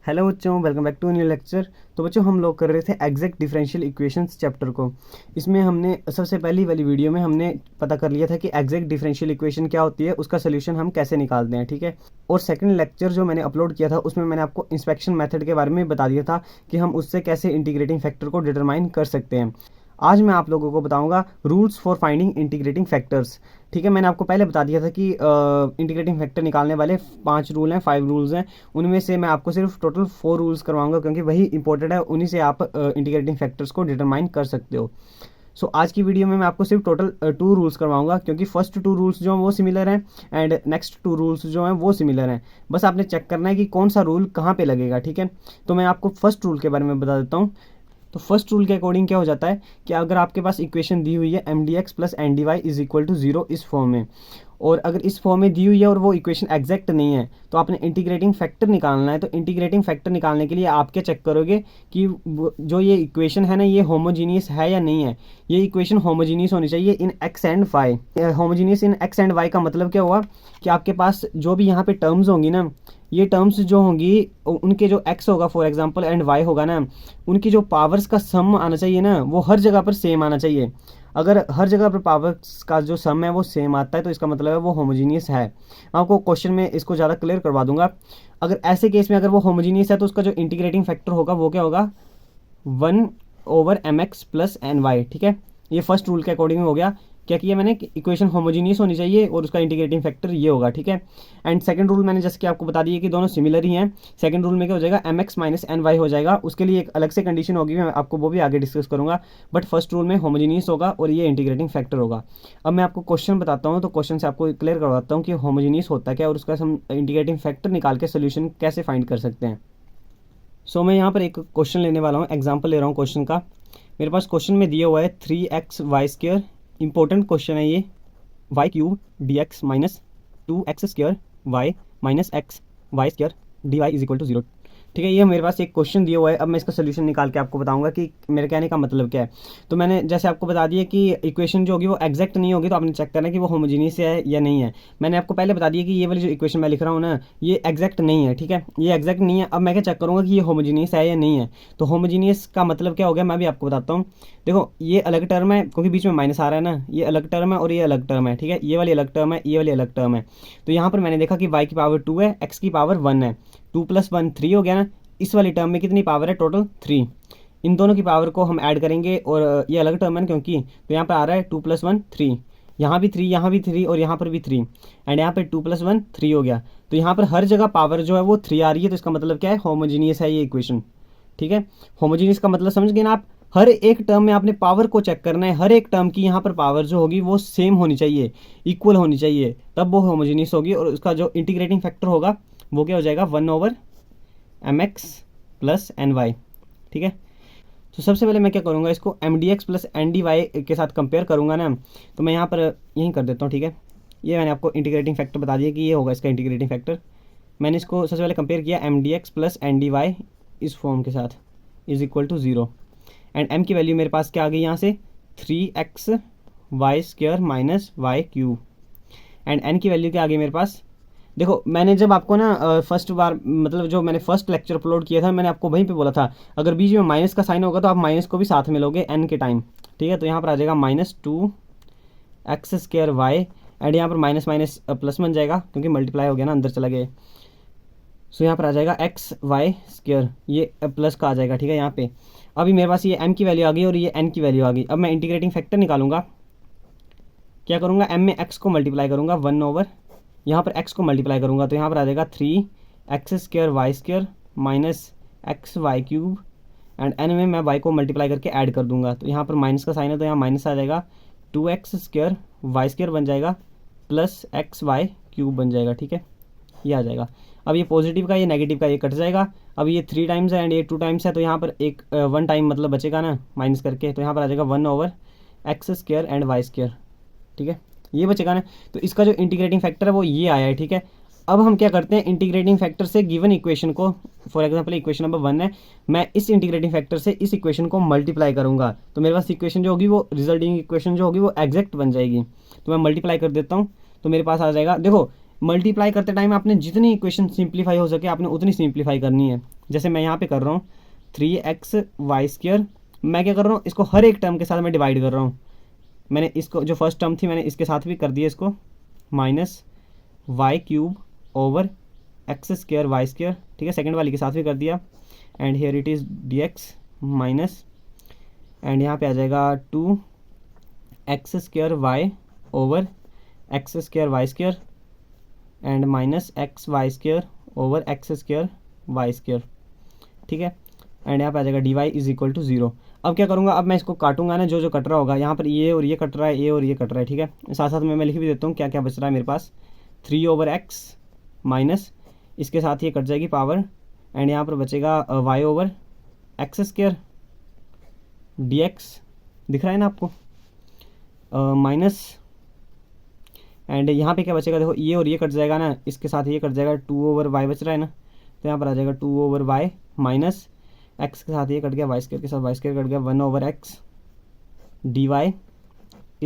Hello बच्चों, welcome back to new lecture. तो बच्चों हम लोग कर रहे थे एग्जैक्ट डिफरेंशियल इक्वेशंस चैप्टर को। इसमें हमने सबसे पहली वाली वीडियो में हमने पता कर लिया था कि एग्जैक्ट डिफरेंशियल इक्वेशन क्या होती है, उसका सोल्यूशन हम कैसे निकालते हैं, ठीक है। और सेकंड लेक्चर जो मैंने अपलोड किया था उसमें मैंने आपको इंस्पेक्शन मेथड के बारे में बता दिया था कि हम उससे कैसे इंटीग्रेटिंग फैक्टर को डिटरमाइन कर सकते हैं। आज मैं आप लोगों को बताऊंगा rules for finding integrating factors. ठीक है, मैंने आपको पहले बता दिया था कि इंटीग्रेटिंग फैक्टर निकालने वाले 5 रूल हैं, 5 रूल्स हैं। उनमें से मैं आपको सिर्फ टोटल 4 रूल्स करवाऊंगा क्योंकि वही इंपॉर्टेंट है, उन्हीं से आप इंटीग्रेटिंग फैक्टर्स को डिटरमाइन कर सकते हो। सो आज की वीडियो में मैं आपको सिर्फ टोटल 2 रूल्स करवाऊंगा क्योंकि फर्स्ट 2 रूल्स जो हैं वो सिमिलर हैं एंड नेक्स्ट 2 रूल्स जो हैं वो सिमिलर हैं। बस आपने चेक करना है कि कौन सा रूल कहाँ पे लगेगा, ठीक है। तो मैं आपको फर्स्ट रूल के बारे में बता देता हूँ। तो फर्स्ट रूल के अकॉर्डिंग क्या हो जाता है कि अगर आपके पास इक्वेशन दी हुई है m d x plus n d y is equal to 0 इस फॉर्म में, और अगर इस फॉर्म में दी हुई है और वो इक्वेशन एग्जैक्ट नहीं है तो आपने इंटीग्रेटिंग फैक्टर निकालना है। तो इंटीग्रेटिंग फैक्टर निकालने के लिए आप क्या चेक करोगे कि जो ये इक्वेशन है ना ये होमोजीनियस है या नहीं है। ये इक्वेशन होमोजीनियस होनी चाहिए in x and y. Homogeneous in x and y का मतलब क्या हुआ कि आपके पास जो भी यहाँ पे टर्म्स होंगी ना, ये टर्म्स जो होंगी उनके जो x होगा फॉर एग्जांपल एंड y होगा ना, उनकी जो पावर्स का सम आना चाहिए ना वो हर जगह पर सेम आना चाहिए। अगर हर जगह पर पावर्स का जो सम है वो सेम आता है तो इसका मतलब है वो होमोजीनियस है। मैं आपको क्वेश्चन में इसको ज़्यादा क्लियर करवा दूंगा। अगर ऐसे केस में अगर वो होमोजीनियस है तो उसका जो इंटीग्रेटिंग फैक्टर होगा वो क्या होगा, 1/mx प्लस एन वाई, ठीक है। ये फर्स्ट रूल के अकॉर्डिंग हो गया। क्या किया मैंने, इक्वेशन होमोजीनियस होनी चाहिए और उसका इंटीग्रेटिंग फैक्टर ये होगा, ठीक है। एंड सेकंड रूल मैंने जैसे कि आपको बता दिया कि दोनों सिमिलर ही हैं। सेकंड रूल में क्या हो जाएगा, mx माइनस एन वाई हो जाएगा। उसके लिए एक अलग से कंडीशन होगी, मैं आपको वो भी आगे डिस्कस करूंगा। बट फर्स्ट रूल में होमोजीनियस होगा और ये इंटीग्रेटिंग फैक्टर होगा। अब मैं आपको क्वेश्चन बताता हूँ, तो क्वेश्चन से आपको क्लियर करवाता हूँ कि होमोजीनियस होता है क्या और उसका हम इंटीग्रेटिंग फैक्टर निकाल के सोल्यूशन कैसे फाइंड कर सकते हैं। सो मैं यहाँ पर एक क्वेश्चन लेने वाला हूँ, एग्जाम्पल ले रहा हूँ क्वेश्चन का। मेरे पास क्वेश्चन में दिया हुआ है 3x(y²), इंपॉर्टेंट क्वेश्चन है ये, y³ dx minus 2x² y minus x y² dy is equal to 0। ठीक है, ये मेरे पास एक क्वेश्चन दिया हुआ है। अब मैं इसका सोल्यूशन निकाल के आपको बताऊंगा कि मेरे कहने का मतलब क्या है। तो मैंने जैसे आपको बता दिया कि इक्वेशन जो होगी वो एग्जैक्ट नहीं होगी तो आपने चेक करना है कि वो होमोजीनियस है या नहीं है। मैंने आपको पहले बता दिया कि ये वाली जो इक्वेशन मैं लिख रहा हूँ ना ये एग्जैक्ट नहीं है, ठीक है, ये एग्जैक्ट नहीं है। अब मैं क्या चेक करूँगा कि ये होमोजीनियस है या नहीं है। तो होमोजीनियस का मतलब क्या हो गया मैं भी आपको बताता हूँ। देखो ये अलग टर्म है क्योंकि बीच में माइनस आ रहा है ना, ये अलग टर्म है और ये अलग टर्म है, ठीक है। ये वाली अलग टर्म है, ये वाली अलग टर्म है। तो यहाँ पर मैंने देखा कि y की पावर 2 है, x की पावर 1 है, 2 + 1 3 हो गया ना। इस वाली टर्म में कितनी पावर है, टोटल 3। इन दोनों की पावर को हम ऐड करेंगे और ये अलग टर्म है क्योंकि, तो यहाँ पर आ रहा है 2 + 1 3, यहाँ भी 3, यहाँ भी 3 और यहाँ पर भी 3 एंड यहाँ पर 2 + 1 3 हो गया। तो यहाँ पर हर जगह पावर जो है वो 3 आ रही है। तो इसका मतलब क्या है, होमोजीनियस है ये इक्वेशन, ठीक है। होमोजीनियस का मतलब समझ गए ना आप, हर एक टर्म में आपने पावर को चेक करना है। हर एक टर्म की यहाँ पर पावर जो होगी वो सेम होनी चाहिए, इक्वल होनी चाहिए, तब वो होमोजीनियस होगी। और उसका जो इंटीग्रेटिंग फैक्टर होगा वो क्या हो जाएगा, 1/mx प्लस एन वाई, ठीक है। तो सबसे पहले मैं क्या करूँगा, इसको m d x plus n d y के साथ कंपेयर करूँगा ना। तो मैं यहाँ पर यहीं कर देता हूँ, ठीक है। ये मैंने आपको इंटीग्रेटिंग फैक्टर बता दिया कि ये होगा इसका इंटीग्रेटिंग फैक्टर। मैंने इसको सबसे पहले कंपेयर किया m d x plus n d y इस फॉर्म के साथ is equal to 0 and m की वैल्यू मेरे पास क्या आ गई यहाँ से, 3x(y² minus y³ and n की वैल्यू क्या आ गई मेरे पास। देखो मैंने जब आपको ना फर्स्ट बार मतलब जो मैंने फर्स्ट लेक्चर अपलोड किया था मैंने आपको वहीं पे बोला था अगर बीच में माइनस का साइन होगा तो आप माइनस को भी साथ में लोगे n के टाइम, ठीक है। तो यहाँ पर आ जाएगा -2x² y एंड यहाँ पर माइनस माइनस प्लस बन जाएगा क्योंकि मल्टीप्लाई हो गया ना, अंदर चला गया। सो यहाँ पर आ जाएगा x(y²), ये प्लस का आ जाएगा, ठीक है। यहाँ पे अभी मेरे पास ये m की वैल्यू आ गई और ये n की वैल्यू आ गई। अब मैं इंटीग्रेटिंग फैक्टर निकालूंगा। क्या करूँगा, m में x को मल्टीप्लाई करूँगा 1/, यहाँ पर x को मल्टीप्लाई करूँगा तो यहाँ पर आ जाएगा 3x² y² minus xy³ and n में मैं y को मल्टीप्लाई करके ऐड कर दूंगा। तो यहाँ पर माइनस का साइन है तो यहाँ माइनस आ जाएगा, 2x² y² बन जाएगा प्लस xy³ बन जाएगा, ठीक है। ये आ जाएगा। अब ये पॉजिटिव का ये नेगेटिव का ये कट जाएगा। अब ये 3 टाइम्स है एंड ये 2 टाइम्स है तो यहाँ पर एक 1 टाइम मतलब बचेगा ना माइनस करके। तो यहाँ पर आ जाएगा 1/x² एंड y², ठीक है, ये बचेगा ना। तो इसका जो इंटीग्रेटिंग फैक्टर है वो ये आया है, ठीक है। अब हम क्या करते हैं, इंटीग्रेटिंग फैक्टर से गिवन इक्वेशन को, फॉर एग्जांपल इक्वेशन नंबर 1 है, मैं इस इंटीग्रेटिंग फैक्टर से इस इक्वेशन को मल्टीप्लाई करूंगा तो मेरे पास इक्वेशन जो होगी वो रिजल्टिंग इक्वेशन जो होगी वो एग्जैक्ट बन जाएगी। तो मैं मल्टीप्लाई कर देता हूँ तो मेरे पास आ जाएगा। देखो मल्टीप्लाई करते टाइम आपने जितनी इक्वेशन सिंप्लीफाई हो सके आपने उतनी सिंप्लीफाई करनी है। जैसे मैं यहाँ पे कर रहा हूँ 3xy², मैं क्या कर रहा हूँ, इसको हर एक टर्म के साथ मैं डिवाइड कर रहा हूँ। मैंने इसको जो फर्स्ट टर्म थी मैंने इसके साथ भी कर दिया इसको, -y³ ओवर x²y², ठीक है। सेकंड वाली के साथ भी कर दिया, and here it is dx minus, and यहाँ पे आ जाएगा 2x² over x²y² and -xy² over x²y², ठीक है। एंड यहाँ पे आ जाएगा dy = 0। अब क्या करूँगा, अब मैं इसको काटूंगा ना, जो जो कट रहा होगा यहाँ पर ये और ये कट रहा है, ये और ये कट रहा है, ठीक है। साथ साथ में मैं लिख भी देता हूँ क्या क्या बच रहा है मेरे पास, 3/x माइनस इसके साथ ये कट जाएगी पावर, एंड यहाँ पर बचेगा y/x² dx, दिख रहा है ना आपको, माइनस, एंड यहाँ पे क्या बचेगा, देखो ये और ये कट जाएगा ना, इसके साथ ये कट जाएगा, 2/y बच रहा है ना, तो यहाँ पर आ जाएगा 2/y माइनस x के साथ ये कट गया, y² के साथ y² कट गया, 1/x dy =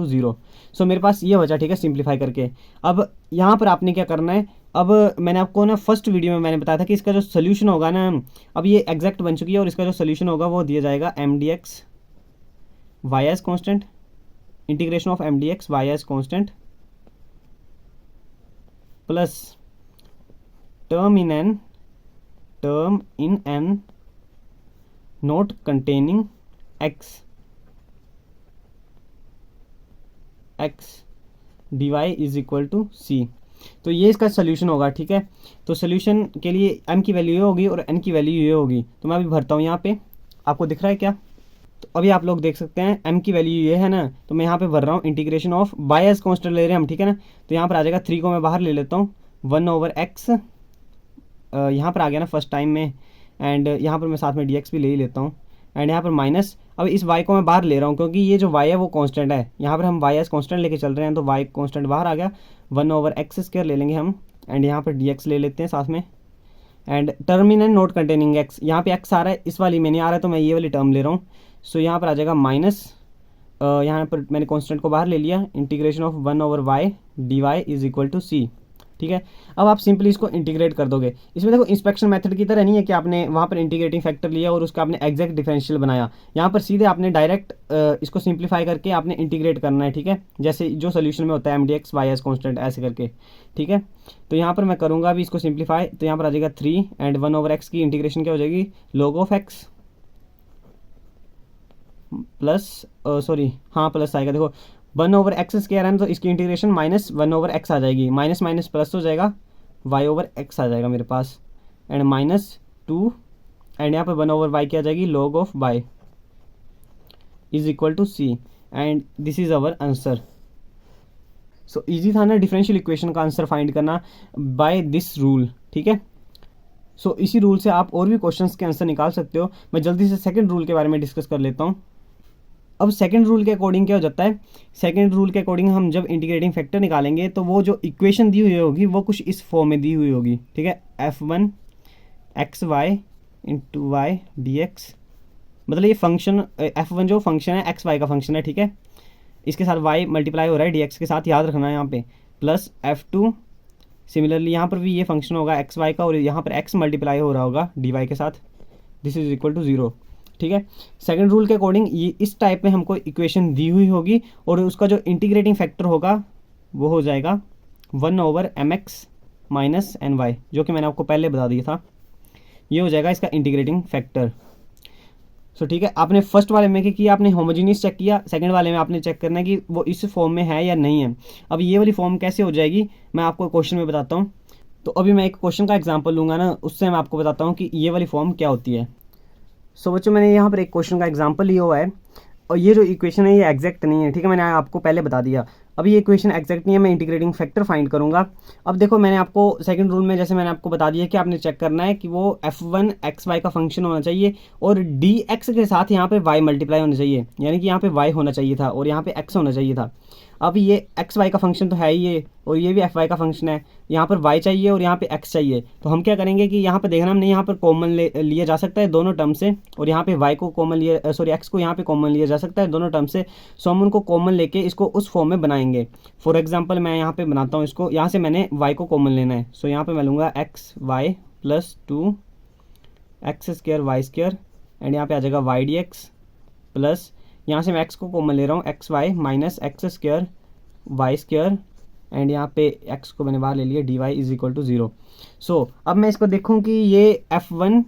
0। सो मेरे पास ये बचा, ठीक है, सिंप्लीफाई करके। अब यहाँ पर आपने क्या करना है, अब मैंने आपको ना फर्स्ट वीडियो में मैंने बताया था कि इसका जो सोल्यूशन होगा ना, अब ये एग्जैक्ट बन चुकी है और इसका जो सोल्यूशन होगा वो दिया जाएगा mdx y as constant, integration of mdx y as constant plus term in n not containing x dy = c। तो ये इसका सोल्यूशन होगा, ठीक है। तो सोल्यूशन के लिए m की वैल्यू ये होगी और n की वैल्यू ये होगी। तो मैं अभी भरता हूँ यहाँ पे, आपको दिख रहा है क्या, तो अभी आप लोग देख सकते हैं m की वैल्यू ये है ना, तो मैं यहाँ पे भर रहा हूँ integration of y as constant ले रहे हैं हम, ठीक है ना। तो यहाँ पर आ जाएगा 3 को मैं बाहर ले लेता हूँ, 1/x यहाँ पर आ गया ना फर्स्ट टाइम में, एंड यहाँ पर मैं साथ में dx भी ले ही लेता हूँ, एंड यहाँ पर माइनस, अब इस y को मैं बाहर ले रहा हूँ क्योंकि ये जो y है वो कांस्टेंट है, यहाँ पर हम y एज कांस्टेंट लेके चल रहे हैं, तो y कांस्टेंट बाहर आ गया, 1/x² ले लेंगे हम, एंड यहाँ पर dx ले लेते हैं साथ में, and terminal note containing x, यहाँ पे x आ रहा है, इस वाली में नहीं आ रहा है, तो मैं ये वाली टर्म ले रहा हूँ। सो यहाँ पर आ जाएगा माइनस, यहाँ पर मैंने कांस्टेंट को बाहर ले लिया, integration of 1/y dy = c, ठीक है। अब आप सिंपली इसको इंटीग्रेट कर दोगे। इसमें देखो इंस्पेक्शन मेथड की तरह नहीं है कि आपने वहाँ पर इंटीग्रेटिंग फैक्टर लिया और उसका आपने एग्जैक्ट डिफरेंशियल बनाया, यहाँ पर सीधे आपने डायरेक्ट इसको सिंप्लीफाई करके आपने इंटीग्रेट करना है, ठीक है, जैसे जो सोल्यूशन में होता है mdx y एज कॉन्स्टेंट ऐसे करके, ठीक है। तो यहाँ पर मैं करूँगा अभी इसको सिंप्लीफाई, तो यहाँ पर आ जाएगा 3 एंड 1/x की इंटीग्रेशन क्या हो जाएगी, log of x plus plus आएगा, देखो 1/x² है ना, तो इसकी इंटीग्रेशन -1/x आ जाएगी, माइनस माइनस प्लस हो जाएगा, y/x आ जाएगा मेरे पास, एंड -2, एंड यहाँ पर 1/y क्या आ जाएगी, log of y = c, and this is our answer. So easy था ना डिफरेंशियल इक्वेशन का आंसर फाइंड करना बाय दिस रूल, ठीक है। सो इसी रूल से आप और भी क्वेश्चंस के आंसर निकाल सकते हो। मैं जल्दी से सेकंड रूल के बारे में डिस्कस कर लेता हूँ। अब सेकंड रूल के अकॉर्डिंग क्या हो जाता है, सेकंड रूल के अकॉर्डिंग हम जब इंटीग्रेटिंग फैक्टर निकालेंगे तो वो जो इक्वेशन दी हुई होगी वो कुछ इस फॉर्म में दी हुई होगी, ठीक है, f1 xy × y dx, मतलब ये फंक्शन f1 जो फंक्शन है xy का फंक्शन है, ठीक है, इसके साथ y मल्टीप्लाई हो रहा है dx के साथ, याद रखना है यहाँ पे, प्लस f2 सिमिलरली यहाँ पर भी ये फंक्शन होगा xy का और यहाँ पर x मल्टीप्लाई हो रहा होगा dy के साथ, दिस इज = 0, ठीक है। सेकंड रूल के अकॉर्डिंग ये इस टाइप में हमको इक्वेशन दी हुई होगी और उसका जो इंटीग्रेटिंग फैक्टर होगा वो हो जाएगा 1/mx - ny, जो कि मैंने आपको पहले बता दिया था, ये हो जाएगा इसका इंटीग्रेटिंग फैक्टर। सो ठीक है, आपने फर्स्ट वाले में क्या किया, आपने होमोजीनियस चेक किया, सेकंड वाले में आपने चेक करना है कि वो इस फॉर्म में है या नहीं है। अब ये वाली फॉर्म कैसे हो जाएगी मैं आपको क्वेश्चन में बताता हूँ। तो अभी मैं एक क्वेश्चन का एग्जांपल लूँगा ना, उससे मैं आपको बताता हूँ कि ये वाली फॉर्म क्या होती है। सो बच्चों मैंने यहाँ पर एक क्वेश्चन का एग्जांपल लिया हुआ है और ये जो इक्वेशन है ये एग्जैक्ट नहीं है, ठीक है, मैंने आपको पहले बता दिया। अभी ये इक्वेशन एग्जैक्ट नहीं है, मैं इंटीग्रेटिंग फैक्टर फाइंड करूँगा। अब देखो मैंने आपको सेकंड रूल में जैसे मैंने आपको बता दिया कि आपने चेक करना है कि वो f1 xy का फंक्शन होना चाहिए और dx के साथ यहाँ पे y मल्टीप्लाई होना चाहिए, यानी कि यहाँ पे y होना चाहिए था और यहाँ पे x होना चाहिए था। अब ये एक्स वाई का फंक्शन तो है ही ये, और ये भी एफ वाई का फंक्शन है, यहाँ पर वाई चाहिए और यहाँ पे एक्स चाहिए। तो हम क्या करेंगे कि यहाँ पर देखना हमने यहाँ पर कॉमन लिया जा सकता है दोनों टर्म से, और यहाँ पे वाई को कॉमन लिया एक्स को यहाँ पे कॉमन लिया जा सकता है दोनों टर्म से। सो हम उनको कॉमन लेके इसको उस फॉर्म में बनाएंगे। फॉर एग्जाम्पल मैं यहाँ पे बनाता हूँ इसको, यहाँ से मैंने वाई को कॉमन लेना है। सो यहाँ पर मैं लूँगा x y plus 2 x square y square and यहाँ पे आ जाएगा वाई डी एक्स प्लस यहाँ से मैं एक्स को कॉमन ले रहा हूँ x y minus x square y square and यहाँ पे एक्स को मैंने बाहर ले लिया d y is equal to 0। So अब मैं इसको देखूँ कि ये f1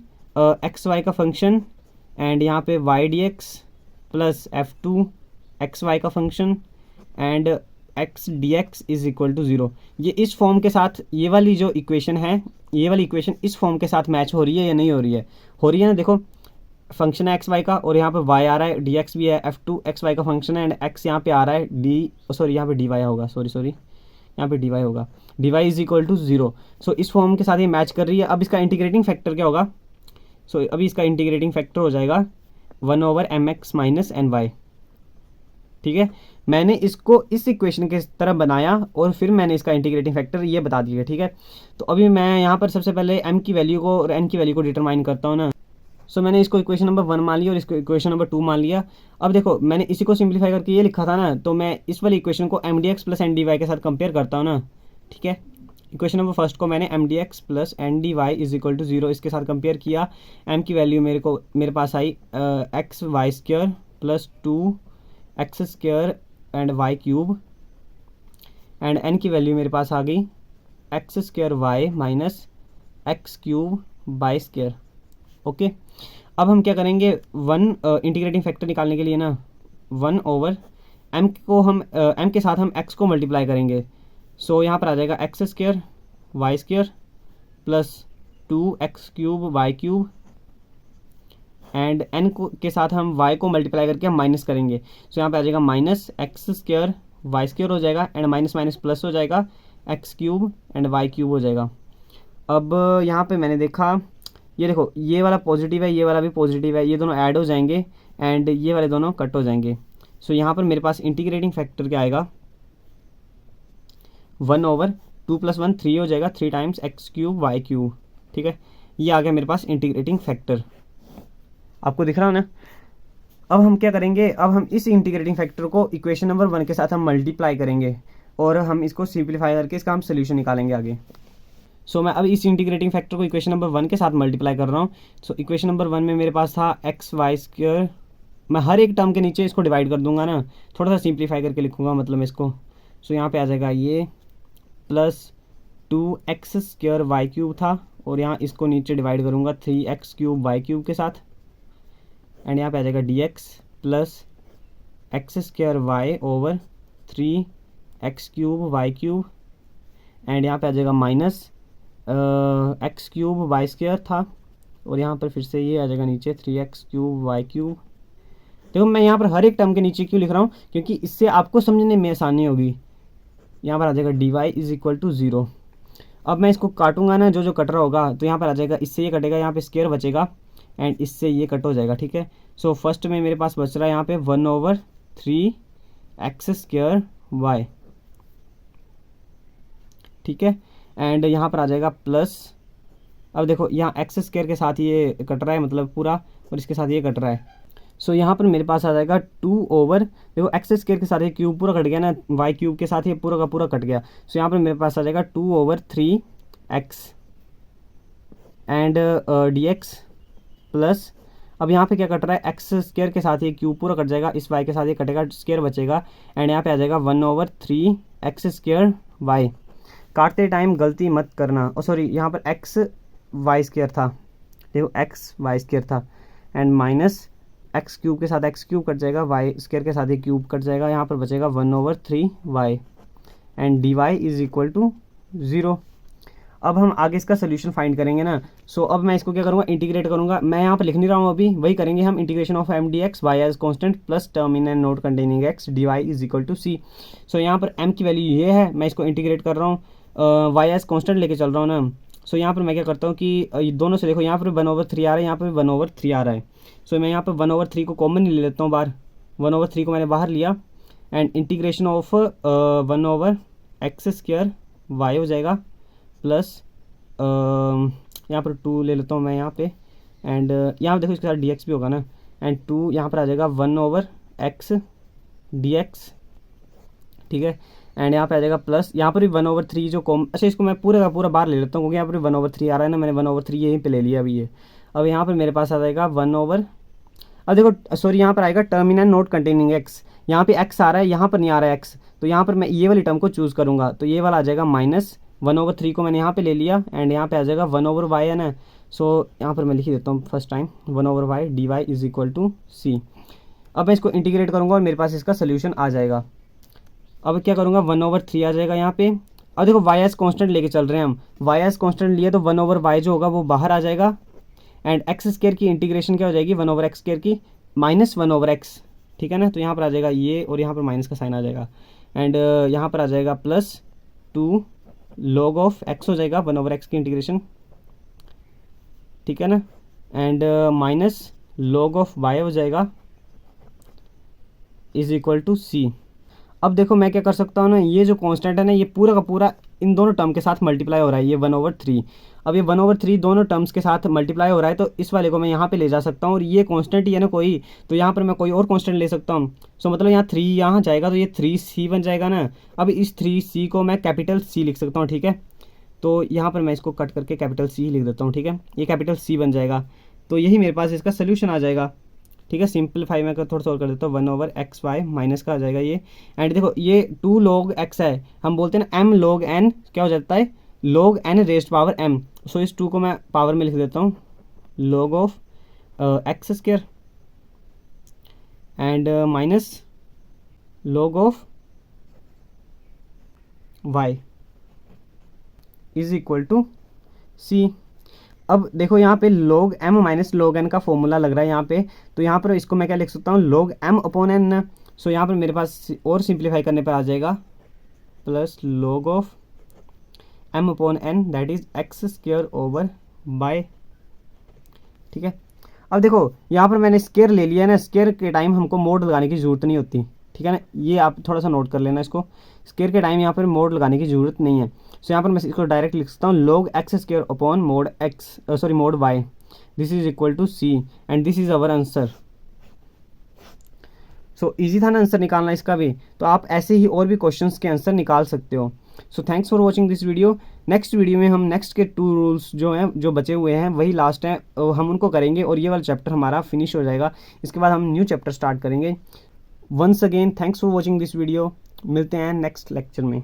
एक्स वाई का फंक्शन एंड यहाँ पे y d x plus f2 x y का function and x d x is equal to 0, ये इस फॉर्म के साथ ये वाली जो इक्वेशन है, ये वाली इक्वेशन इस फॉर्म के साथ मैच हो रही है या नहीं हो रही है? हो रही है ना। देखो फंक्शन है एक्स वाई का और यहाँ पे वाई आ रहा है, डी एक्स भी है, f2 एक्स वाई का फंक्शन है एंड एक्स यहाँ पे आ रहा है यहाँ पे डी वाई होगा, सॉरी यहाँ पे डी वाई होगा, d y is equal to 0। So इस फॉर्म के साथ ये मैच कर रही है। अब इसका इंटीग्रेटिंग फैक्टर क्या होगा? सो अभी इसका इंटीग्रेटिंग फैक्टर हो जाएगा 1/mx माइनस एन वाई। ठीक है, मैंने इसको इस इक्वेशन के तरह बनाया और फिर मैंने इसका इंटीग्रेटिंग फैक्टर ये बता दिया। ठीक है, तो अभी मैं यहाँ पर सबसे पहले m की वैल्यू को और n की वैल्यू को डिटरमाइन करता हूँ ना। सो मैंने इसको इक्वेशन नंबर 1 मान लिया और इसको इक्वेशन नंबर 2 मान लिया। अब देखो मैंने इसी को सिंप्लीफाई करके ये लिखा था ना, तो मैं इस वाली इक्वेशन को m d x plus n d y के साथ कंपेयर करता हूँ ना। ठीक है, इक्वेशन नंबर फर्स्ट को मैंने m d x plus n d y is equal to 0 इसके साथ कंपेयर किया। m की वैल्यू मेरे पास आई x y square plus 2 x square and y cube and n की वैल्यू मेरे पास आ गई x square y minus x cube y square. Okay, अब हम क्या करेंगे, इंटीग्रेटिंग फैक्टर निकालने के लिए ना 1/m को हम m के साथ हम x को मल्टीप्लाई करेंगे। सो यहाँ पर आ जाएगा x square y square plus 2x cube y cube and n के साथ हम y को मल्टीप्लाई करके हम माइनस करेंगे। सो यहाँ पे आ जाएगा minus x square y square हो जाएगा एंड माइनस माइनस प्लस हो जाएगा x cube and y cube हो जाएगा। अब यहाँ पे मैंने देखा, ये देखो ये वाला पॉजिटिव है, ये वाला भी पॉजिटिव है, ये दोनों ऐड हो जाएंगे एंड ये वाले दोनों कट हो जाएंगे। सो यहाँ पर मेरे पास इंटीग्रेटिंग फैक्टर क्या आएगा, 1/2 + 1 3 हो जाएगा, 3 times x cube y cube. ठीक है, ये आ गया मेरे पास इंटीग्रेटिंग फैक्टर, आपको दिख रहा हो ना। अब हम क्या करेंगे, अब हम इस इंटीग्रेटिंग फैक्टर को इक्वेशन नंबर 1 के साथ हम मल्टीप्लाई करेंगे और हम इसको सिंप्लीफाई करके इसका हम सोल्यूशन निकालेंगे आगे। सो मैं अब इस इंटीग्रेटिंग फैक्टर को इक्वेशन नंबर 1 के साथ मल्टीप्लाई कर रहा हूँ। सो इक्वेशन नंबर 1 में मेरे पास था एक्स वाई स्क्वायर, मैं हर एक टर्म के नीचे इसको डिवाइड कर दूंगा ना, थोड़ा सा सिंप्लीफाई करके लिखूंगा मतलब इसको। सो यहाँ पे आ जाएगा ये plus 2x square Y cube था और यहाँ इसको नीचे डिवाइड करूँगा 3x क्यूब वाई क्यूब के साथ एंड यहाँ पे आ जाएगा dx plus x square y over 3x cube y cube and यहाँ पे आ जाएगा minus x cube y square था और यहाँ पर फिर से ये आ जाएगा नीचे 3x क्यूब वाई क्यूब। देखो मैं यहाँ पर हर एक टर्म के नीचे क्यों लिख रहा हूँ, क्योंकि इससे आपको समझने में आसानी होगी। यहाँ पर आ जाएगा d y is equal to 0। अब मैं इसको काटूंगा ना, जो जो कट रहा होगा तो यहाँ पर आ जाएगा, इससे ये कटेगा, यहाँ पे स्क्वायर बचेगा एंड इससे ये कट हो जाएगा। ठीक है, सो फर्स्ट में मेरे पास बच रहा है यहाँ पे 1/3 एक्स स्क्वायर वाई। ठीक है, एंड यहाँ पर आ जाएगा प्लस, अब देखो यहाँ एक्स स्क्वायर के साथ ये कट रहा है मतलब पूरा और इसके साथ ये कट रहा है। सो यहाँ पर मेरे पास आ जाएगा 2 देखो एक्स स्क्वायर के साथ ये क्यूब पूरा कट गया ना, वाई क्यूब के साथ ये पूरा का पूरा कट गया। सो यहाँ पर मेरे पास आ जाएगा 2/3 x and D x plus, अब यहाँ पे क्या कट रहा है, एक्स स्क्वायर के साथ ये क्यूब पूरा कट जाएगा, इस वाई के साथ ये कटेगा, स्क्वायर बचेगा एंड यहाँ पे आ जाएगा 1/3 एक्स स्क्वायर वाई। काटते टाइम गलती मत करना, ओ सॉरी यहाँ पर एक्स वाई स्क्वायर था, देखो एक्स वाई स्क्वायर था एंड माइनस एक्स क्यूब के साथ एक्स क्यूब कट जाएगा, वाई स्क्वायर के साथ ये क्यूब कट जाएगा, यहाँ पर बचेगा 1/3 y and d y is equal to 0। अब हम आगे इसका सोल्यूशन फाइंड करेंगे ना। सो अब मैं इसको क्या करूँगा, इंटीग्रेट करूँगा। मैं यहाँ पर लिख नहीं रहा हूँ अभी, वही करेंगे हम, integration of m d x y as constant plus term in and not containing x d y is equal to c. So यहाँ पर m की वैल्यू ये है, मैं इसको इंटीग्रेट कर रहा हूँ, वाई एज कॉन्स्टेंट लेके चल रहा हूँ ना। सो यहाँ पर मैं क्या करता हूँ कि दोनों से देखो, यहाँ पर 1/3 आ रहा है, यहाँ पर 1/3 आ रहा है। सो मैं यहाँ पर 1/3 को कॉमन ले लेता हूँ बाहर, 1/3 को मैंने बाहर लिया and integration of 1/x square y हो जाएगा प्लस यहाँ पर 2 ले लेता हूँ मैं यहाँ पे एंड यहाँ देखो इसके साथ dx भी होगा ना एंड 2 यहाँ पर आ जाएगा 1/x dx। ठीक है, एंड यहाँ पे आ जाएगा प्लस, यहाँ पर भी 1/3 जो कॉम, अच्छा इसको मैं पूरा का पूरा बाहर ले लेता हूँ क्योंकि यहाँ पर 1/3 आ रहा है ना, मैंने 1/3 यहीं पे ले लिया अभी ये। अब यहाँ पर मेरे पास आ जाएगा 1/, अब देखो सॉरी यहाँ पर आएगा टर्मिनल नोट कंटेनिंग एक्स, यहाँ पे एक्स आ रहा है, यहाँ पर नहीं आ रहा है एक्स, तो यहाँ पर मैं ये वाली टर्म को चूज़ करूँगा, तो ये वाला आ जाएगा -1/3 को मैंने यहाँ पे ले लिया, एंड यहाँ पे आ जाएगा 1/y है ना। सो यहाँ पर मैं लिख देता हूँ first time 1/y dy is equal to c. अब मैं इसको इंटीग्रेट करूँगा और मेरे पास इसका सोल्यूशन आ जाएगा। अब क्या करूँगा 1/3 आ जाएगा यहाँ पे। अब देखो वाई एस कॉन्स्टेंट लेके चल रहे हैं हम, वाई एस कॉन्स्टेंट लिए तो 1/y जो होगा वो बाहर आ जाएगा, एंड एक्स स्क्वायर की इंटीग्रेशन क्या हो जाएगी 1/x स्क्वायर की -1/x, ठीक है ना। तो यहाँ पर आ जाएगा ये, और यहाँ पर माइनस का साइन आ जाएगा, एंड यहाँ पर आ जाएगा +2 log ऑफ x हो जाएगा 1/x की इंटीग्रेशन, ठीक है ना, and minus log of y हो जाएगा इज इक्वल टू सी। अब देखो मैं क्या कर सकता हूँ ना, ये जो कांस्टेंट है ना ये पूरा का पूरा इन दोनों टर्म के साथ मल्टीप्लाई हो रहा है, ये 1/3। अब ये 1/3 दोनों टर्म्स के साथ मल्टीप्लाई हो रहा है, तो इस वाले को मैं यहाँ पे ले जा सकता हूँ, और ये कांस्टेंट ही है ना कोई, तो यहाँ पर मैं कोई और कांस्टेंट ले सकता हूँ। सो मतलब यहाँ 3 यहाँ जाएगा तो ये 3c बन जाएगा ना। अब इस 3c को मैं कैपिटल C लिख सकता हूँ, ठीक है। तो यहाँ पर मैं इसको कट करके कैपिटल C लिख देता हूँ, ठीक है, ये कैपिटल C बन जाएगा। तो यही मेरे पास इसका सोल्यूशन आ जाएगा, ठीक है। सिंपलीफाई मैं थोड़ा सा और कर देता हूँ, 1/xy माइनस का आ जाएगा ये, एंड देखो ये 2 log x है, हम बोलते हैं ना m log n क्या हो जाता है log n raised power m। सो इस 2 को मैं पावर में लिख देता हूँ log of x square and minus log of y is equal to c। अब देखो यहाँ पे log m minus log n का फॉर्मूला लग रहा है यहाँ पे, तो यहाँ पर इसको मैं क्या लिख सकता हूँ log m अपॉन n। सो यहाँ पर मेरे पास और सिंप्लीफाई करने पर आ जाएगा plus log of m upon n that is x square over by, ठीक है। अब देखो यहाँ पर मैंने स्क्वायर ले लिया है ना, स्क्वायर के टाइम हमको मोड लगाने की ज़रूरत नहीं होती, ठीक है ना, ये आप थोड़ा सा नोट कर लेना इसको, स्क्वायर के टाइम यहाँ पर मोड लगाने की ज़रूरत नहीं है। सो यहाँ पर मैं इसको डायरेक्ट लिख सकता हूँ log x square upon mod mod y, this is equal to c, and this is our answer. So easy था ना आंसर निकालना इसका भी, तो आप ऐसे ही और भी क्वेश्चंस के आंसर निकाल सकते हो। So thanks for watching this video. Next video में हम नेक्स्ट के 2 रूल्स जो हैं जो बचे हुए हैं वही लास्ट हैं, हम उनको करेंगे और ये वाला चैप्टर हमारा फिनिश हो जाएगा। इसके बाद हम न्यू चैप्टर स्टार्ट करेंगे। Once again thanks for watching this video, मिलते हैं नेक्स्ट लेक्चर में।